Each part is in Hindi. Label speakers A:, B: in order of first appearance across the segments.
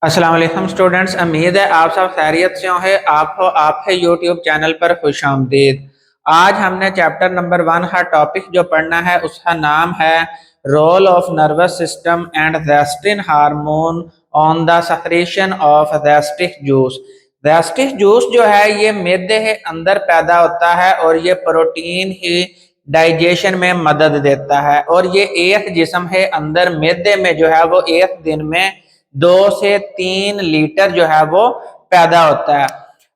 A: अस्सलाम वालेकुम स्टूडेंट्स, उम्मीद है आप सब खैरियत से होंगे। आप है यूट्यूब चैनल पर खुश आमदीद। आज हमने चैप्टर नंबर 1 का टॉपिक जो पढ़ना है उसका नाम है role of nervous system and gastrin hormone on the secretion of gastric juice. Gastric juice जो है ये मैदे के अंदर पैदा होता है और ये प्रोटीन ही डाइजेशन में मदद देता है और ये एक जिस्म है अंदर मैदे में जो है वो एक दिन में 2 से 3 लीटर जो है वो पैदा होता है।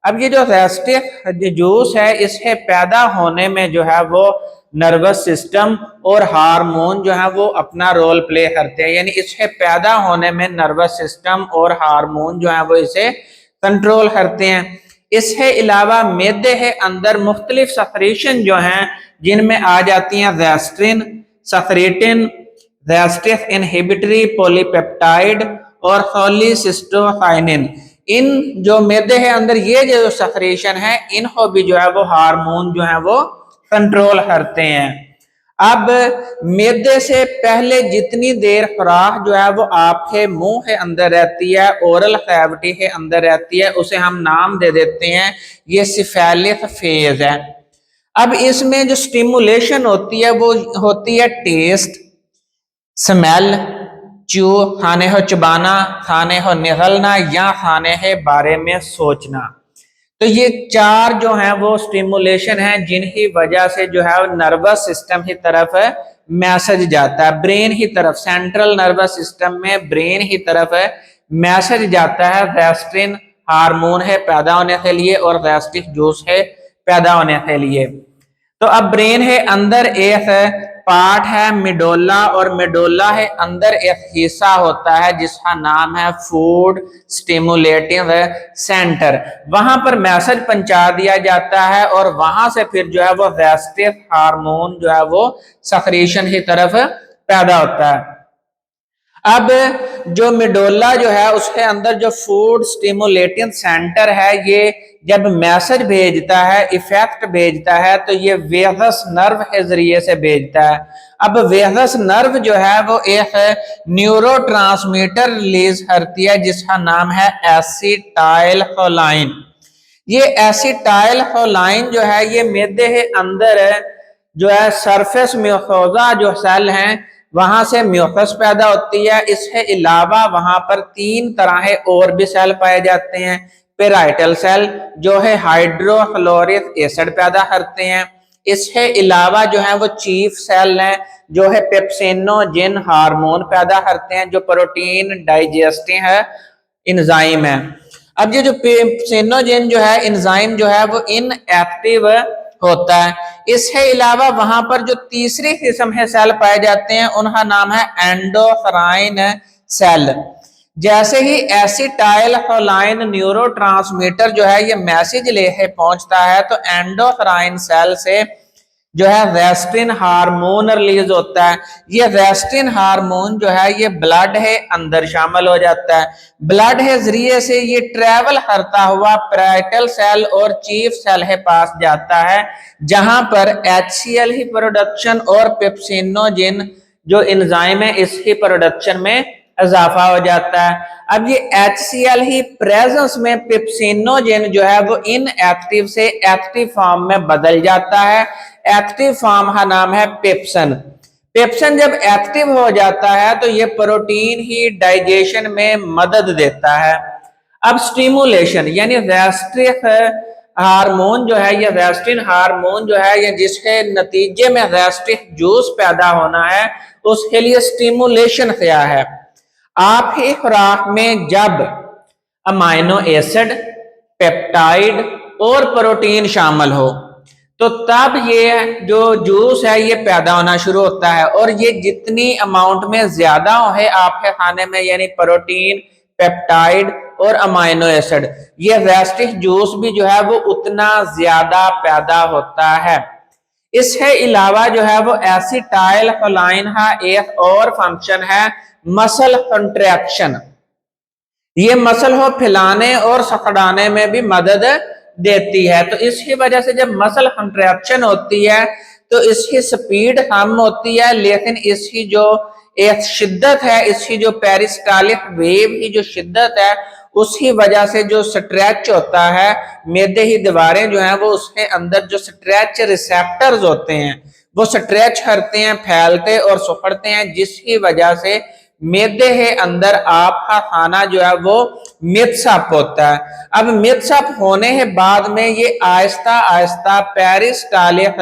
A: अब ये जो रेस्टिक जूस है इसके पैदा होने में जो है वो नर्वस सिस्टम और हार्मोन जो है वो अपना रोल प्ले करते हैं, यानी इसके पैदा होने में नर्वस सिस्टम और हार्मोन जो है वो इसे कंट्रोल करते हैं। इसके अलावा मैदे के अंदर मुख्तलिफ सक्रेशन जो हैं जिनमें आ जाती हैं रेस्ट्रिन, सक्रेटिन, रेस्टिक इनहिबिटरी पॉलीपेप्टाइड और होलिसिस्टोकाइनिन। इन जो मैदे है अंदर ये जो सक्रेशन है इनको भी जो है वो हार्मोन जो है वो कंट्रोल करते हैं। अब मैदे से पहले जितनी देर खुराक जो है वो आपके मुंह के अंदर रहती है, ओरल कैविटी के अंदर रहती है, उसे हम नाम दे देते हैं ये सिफेलिक फेज है। अब इसमें जो स्टिमुलेशन होती है वो होती है टेस्ट, स्मेल, च्यू खाने हो चबाना, खाने हो निगलना या खाने के बारे में सोचना। तो ये 4 जो हैं वो स्टिमुलेशन हैं जिनकी वजह से जो है नर्वस सिस्टम की तरफ मैसेज जाता है, ब्रेन की तरफ, सेंट्रल नर्वस सिस्टम में ब्रेन की तरफ मैसेज जाता है रेस्टिन हार्मोन है पैदा होने के लिए और रेस्टिक जूस है पैदा होने के लिए। तो अब ब्रेन है अंदर एक पार्ट है मिडोला और मिडोला है अंदर एक हिस्सा होता है जिसका नाम है फूड स्टिमुलेटिंग सेंटर। वहां पर मैसेज पहुंचा दिया जाता है और वहां से फिर जो है वो रेस्टिक हार्मोन जो है वो सक्रीशन की तरफ पैदा होता है। अब जो मिडोला जो है उसके अंदर जो फूड स्टिमुलेटिंग सेंटर है ये जब मैसेज भेजता है, इफेक्ट भेजता है, तो ये वेगस नर्व के जरिए से भेजता है। अब वेगस नर्व जो है वो एक न्यूरोट्रांसमीटर रिलीज करती है जिसका नाम है एसिटाइलकोलाइन। ये एसिटाइलकोलाइन जो है ये मैदे के अंदर जो है सरफेस म्यूकोसा जो सेल हैं वहां से म्यूकस पैदा होती है। इसके अलावा वहां पर 3 तरह के और भी सेल पाए जाते हैं। पेराइटल सेल जो है हाइड्रोक्लोरिक एसिड पैदा करते हैं। इसके अलावा जो है वो चीफ सेल हैं जो है पेप्सिनोजेन हार्मोन पैदा करते हैं जो प्रोटीन डाइजेस्टिंग है इंजाइम है। अब ये जो पेप्सिनोजेन जो है इंजाइम जो है वो इनएक्टिव होता है। इसके अलावा वहां पर जो तीसरी किस्म के सेल पाए जाते हैं उनका नाम है एंडोक्राइन सेल। जैसे ही एसिटाइलकोलाइन न्यूरोट्रांसमीटर जो है ये मैसेज लेके पहुंचता है तो एंडोक्राइन सेल से जो है रेस्टिन हार्मोन रिलीज होता है। ये रेस्टिन हार्मोन जो है ये ब्लड है अंदर शामिल हो जाता है। ब्लड के जरिए से ये ट्रेवल करता हुआ पेराइटल सेल और चीफ सेल के पास जाता है जहां पर HCl ही प्रोडक्शन और पेप्सिनोजेन जो एंजाइम है इसकी प्रोडक्शन में इजाफा हो जाता है। अब ये HCl ही प्रेजेंस में पेप्सिनोजेन जो है वो इनएक्टिव से एक्टिव फॉर्म में बदल जाता है। एक्टिव फॉर्म का नाम है पेप्सन। पेप्सन जब एक्टिव हो जाता है तो ये प्रोटीन ही डाइजेशन में मदद देता है। अब स्टिमुलेशन यानी रेस्टिक हार्मोन जो है ये रेस्टिन हार्मोन जो है ये जिसके नतीजे में रेस्टिक जूस पैदा होना है उसके लिए स्टिमुलेशन क्या है। आपकी खुराक में जब अमाइनो एसिड, पेप्टाइड और प्रोटीन शामिल हो तो तब ये जो जूस है ये पैदा होना शुरू होता है और ये जितनी अमाउंट में ज्यादा है आपके खाने में यानी प्रोटीन, पेप्टाइड और अमाइनो एसिड, ये रेस्टिक जूस भी जो है वो उतना ज्यादा पैदा होता है। इसके अलावा जो है वो एसिटाइलकोलाइन का एक और फंक्शन है मसल कंट्रैक्शन। ये मसल को फैलाने और सकड़ाने में भी मदद देती है। तो इसकी वजह से जब मसल कंट्रैक्शन होती है तो इसकी स्पीड कम होती है लेकिन इसकी जो एक शिद्दत है इसकी, जो पेरिस्टालिक वेव की जो शिद्दत है उसकी वजह से जो स्ट्रेच होता है मेदे की दीवारें जो है वो उसके अंदर जो स्ट्रेच रिसेप्टर्स होते हैं वो स्ट्रेच करते हैं, फैलते और सुखड़ते हैं, जिसकी वजह से मेदे के अंदर आपका खाना जो है वो मिक्स अप होता है। अब मिक्स अप होने के बाद में ये आहिस्ता आहिस्ता पेरिस्टालिक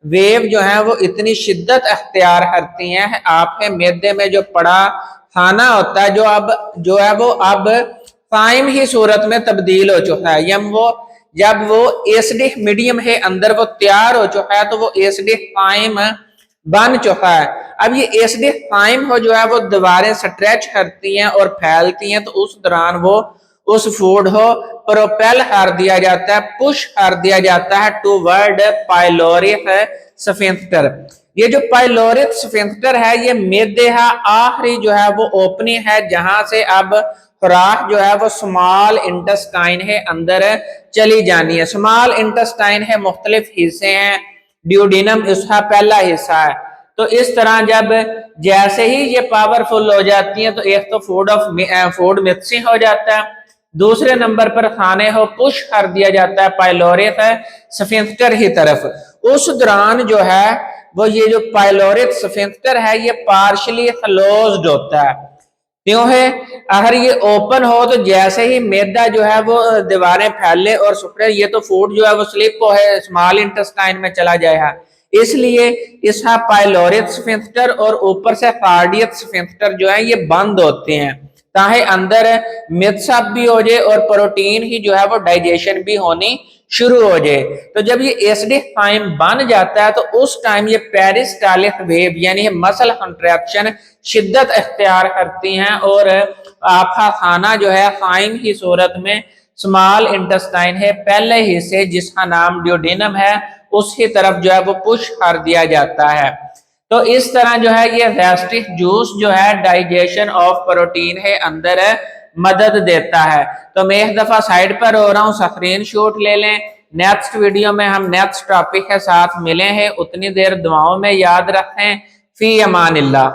A: वेव जो है वो इतनी शिद्दत अख्तियार करती हैं आपके मेदे में जो पड़ा खाना होता है जो है वो अब फाइम ही सूरत में तब्दील हो चुका है। जब वो एसिडिक मीडियम है अंदर वो तैयार हो चुका है तो वो एसिडिक फाइम बन चुका है। अब ये एसिडिक फाइम हो जो है वो दीवारें स्ट्रेच करती हैं और फैलती हैं, तो उस दौरान वो उस फूड को प्रोपेल कर दिया जाता है, पुश कर दिया जाता है टूवर्ड पाइलोरिक स्फिंक्टर। ये जो पाइलोरिक स्फिंक्टर है ये मेदे का आखिरी जो है वो ओपनिंग है जहां से अब खुराक जो है वो स्मॉल इंटेस्टाइन है अंदर चली जानी है। स्मॉल इंटेस्टाइन है मुख्तलिफ हिस्से हैं, ड्यूडेनम इसका पहला हिस्सा है। तो इस तरह जब जैसे ही ये पावरफुल हो जाती है तो एक तो फूड मिक्सिंग हो जाता है, दूसरे नंबर पर खाने को पुश कर दिया जाता है पाइलोरिक स्फिंक्टर की तरफ। उस दौरान जो है वो ये जो पाइलोरिक स्फिंक्टर है ये पार्शली क्लोज्ड होता है। क्यों है? अगर ये ओपन हो तो जैसे ही मैदा जो है वो दीवारें फैले और सुखड़े, ये तो फूड जो है वो स्लिप हो है स्मॉल इंटेस्टाइन में चला जाएगा, इसलिए इसका पाइलोरिक स्फिंक्टर और ऊपर से कार्डियक स्फिंक्टर जो है ये बंद होते हैं ताकि अंदर मिक्स अप भी हो जाए और प्रोटीन ही जो है वो डाइजेशन भी होनी शुरू हो जाए। तो जब ये एसिडिक फाइम बन जाता है तो उस टाइम ये पेरिस्टालिक वेव यानी मसल कंट्रैक्शन शिद्दत इख्तियार करती हैं और आपका खाना जो है फाइम की सूरत में स्मॉल इंटेस्टाइन है पहले हिस्से जिसका नाम ड्यूडेनम है उसकी तरफ जो है वो पुश कर दिया जाता है। तो इस तरह जो है ये गैस्ट्रिक जूस जो है डाइजेशन ऑफ प्रोटीन है अंदर मदद देता है। तो मैं एक दफा साइड पर हो रहा हूँ, स्क्रीन शॉट ले लें। नेक्स्ट वीडियो में हम नेक्स्ट टॉपिक के साथ मिले हैं, उतनी देर दुआओं में याद रखें। फी अमानिल्लाह।